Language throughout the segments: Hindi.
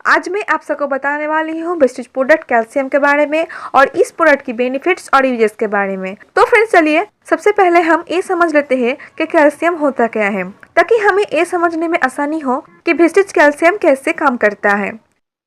आज मैं आप सबको बताने वाली हूँ वेस्टेज प्रोडक्ट कैल्शियम के बारे में और इस प्रोडक्ट की बेनिफिट्स और यूजेस के बारे में। तो फ्रेंड्स चलिए सबसे पहले हम ये समझ लेते हैं कि कैल्शियम होता क्या है, ताकि हमें ये समझने में आसानी हो कि वेस्टेज कैल्शियम कैसे काम करता है।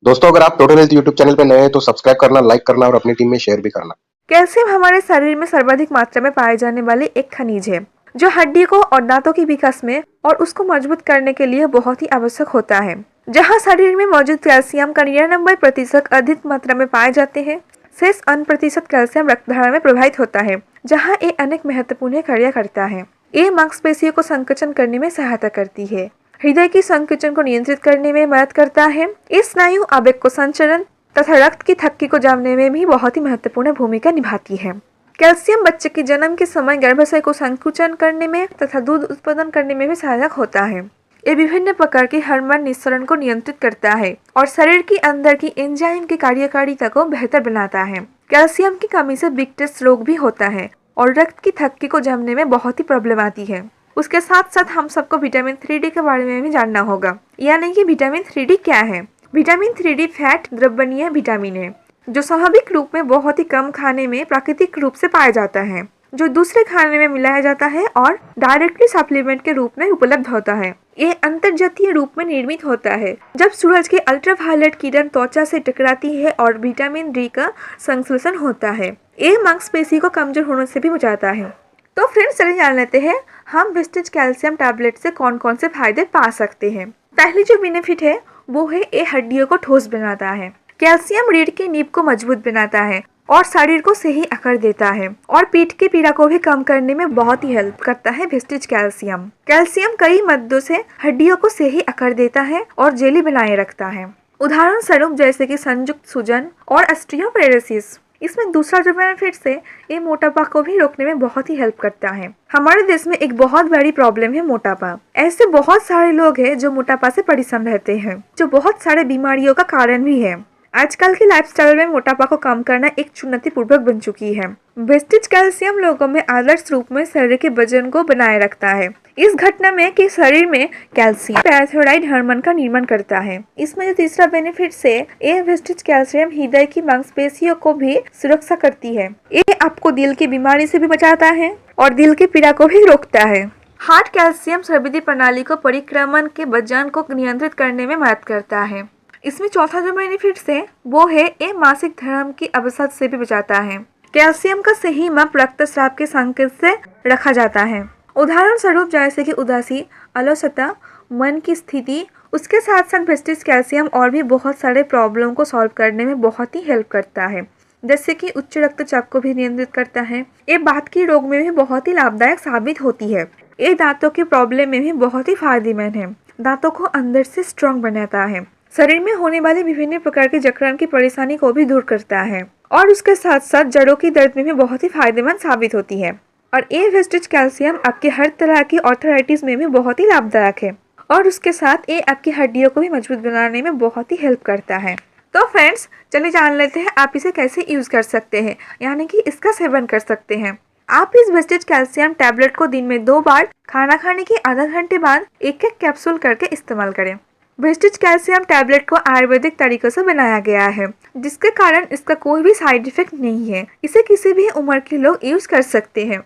दोस्तों, अगर आप टोटल हेल्थ यूट्यूब चैनल पर नए हैं तो सब्सक्राइब करना, लाइक करना और अपनी टीम में शेयर भी करना। कैल्शियम हमारे शरीर में सर्वाधिक मात्रा में पाए जाने वाली एक खनिज है, जो हड्डी को और दांतों के विकास में और उसको मजबूत करने के लिए बहुत ही आवश्यक होता है। जहां शरीर में मौजूद कैल्शियम का 99% अधिक मात्रा में पाए जाते हैं, शेष अन्य प्रतिशत कैल्शियम रक्तधारा में प्रभावित होता है, जहां ये अनेक महत्वपूर्ण कार्य करता है। ये मांसपेशियों को संकुचन करने में सहायता करती है, हृदय की संकुचन को नियंत्रित करने में मदद करता है, इस स्नायु आवेग को संचरण तथा रक्त की थक्की को जानने में भी बहुत ही महत्वपूर्ण भूमिका निभाती है। कैल्शियम बच्चे के जन्म के समय गर्भाशय को संकुचन करने में तथा दूध उत्पादन करने में भी सहायक होता है। ये विभिन्न प्रकार के हार्मोन निस्सरण को नियंत्रित करता है और शरीर के अंदर की एंजाइम की कार्यकारिता को बेहतर बनाता है। कैल्शियम की कमी से विकटेस रोग भी होता है और रक्त की थक्की को जमने में बहुत ही प्रॉब्लम आती है। उसके साथ साथ हम सबको विटामिन 3D के बारे में भी जानना होगा, यानी कि विटामिन 3D क्या है। विटामिन 3D फैट द्रव्यनीय विटामिन है, जो स्वाभाविक रूप में बहुत ही कम खाने में प्राकृतिक रूप से पाया जाता है, जो दूसरे खाने में मिलाया जाता है और डायरेक्टली सप्लीमेंट के रूप में उपलब्ध होता है। ये अंतर्जातीय रूप में निर्मित होता है जब सूरज के अल्ट्रावायलेट किरण त्वचा से टकराती है और विटामिन डी का संश्लेषण होता है। ये मांसपेशी को कमजोर होने से भी बचाता है। तो फ्रेंड्स चलिए जान लेते हैं हम वेस्टेज कैल्शियम टैबलेट से कौन कौन से फायदे पा सकते हैं। पहली जो बेनिफिट है वो है ये हड्डियों को ठोस बनाता है। कैल्शियम रीढ़ की नींव को मजबूत बनाता है और शरीर को सही आकार देता है और पीठ के पीड़ा को भी कम करने में बहुत ही हेल्प करता है वेस्टेज कैल्शियम। कैल्शियम कई मददों से हड्डियों को सही आकार देता है और जेली बनाए रखता है। उदाहरण स्वरूप जैसे कि संयुक्त सूजन और ऑस्टियोपोरोसिस। इसमें दूसरा जो बेनिफिट है ये मोटापा को भी रोकने में बहुत ही हेल्प करता है। हमारे देश में एक बहुत बड़ी प्रॉब्लम है मोटापा। ऐसे बहुत सारे लोग हैं जो मोटापा से परेशान रहते हैं, जो बहुत सारे बीमारियों का कारण भी है। आजकल के लाइफस्टाइल में मोटापा को कम करना एक चुनौतीपूर्वक बन चुकी है। वेस्टेज कैल्शियम लोगों में आदर्श रूप में शरीर के वजन को बनाए रखता है। इस घटना में कि शरीर में कैल्शियम पैराथायरॉइड हार्मोन का निर्माण करता है। इसमें जो तीसरा बेनिफिट है ये वेस्टेज कैल्शियम हृदय की मांसपेशियों को भी सुरक्षा करती है। ये आपको दिल की बीमारी से भी बचाता है और दिल की पीड़ा को भी रोकता है। हार्ट कैल्शियम संवेदी प्रणाली को परिक्रमण के वजन को नियंत्रित करने में मदद करता है। इसमें चौथा जो बेनिफिट है वो है ये मासिक धर्म की अवसाद से भी बचाता है। कैल्शियम का सही माप रक्तस्राव के संकेत से रखा जाता है। उदाहरण स्वरूप जैसे कि उदासी, अलसता, मन की स्थिति। उसके साथ साथ वेस्टेज कैल्शियम और भी बहुत सारे प्रॉब्लम को सॉल्व करने में बहुत ही हेल्प करता है, जैसे कि उच्च रक्तचाप को भी नियंत्रित करता है। ये बात की रोग में भी बहुत ही लाभदायक साबित होती है। ये दांतों के प्रॉब्लम में भी बहुत ही फायदेमंद है। दांतों को अंदर से स्ट्रॉन्ग बनाता है। शरीर में होने वाली विभिन्न प्रकार की जकड़न की परेशानी को भी दूर करता है और उसके साथ साथ जड़ों की दर्द में भी बहुत ही फायदेमंद साबित होती है। और ये वेस्टेज कैल्शियम आपके हर तरह की आर्थराइटिस में भी बहुत ही लाभदायक है और उसके साथ ये आपकी हड्डियों को भी मजबूत बनाने में बहुत ही हेल्प करता है। तो फ्रेंड्स चलिए जान लेते हैं आप इसे कैसे यूज कर सकते हैं, यानी कि इसका सेवन कर सकते हैं। आप इस वेस्टेज कैल्शियम टैबलेट को दिन में 2 बार खाना खाने के आधा घंटे बाद एक एक कैप्सूल करके इस्तेमाल करें। वेस्टेज कैल्शियम टैबलेट को आयुर्वेदिक तरीकों से बनाया गया है, जिसके कारण इसका कोई भी साइड इफेक्ट नहीं है। इसे किसी भी उम्र के लोग यूज कर सकते हैं।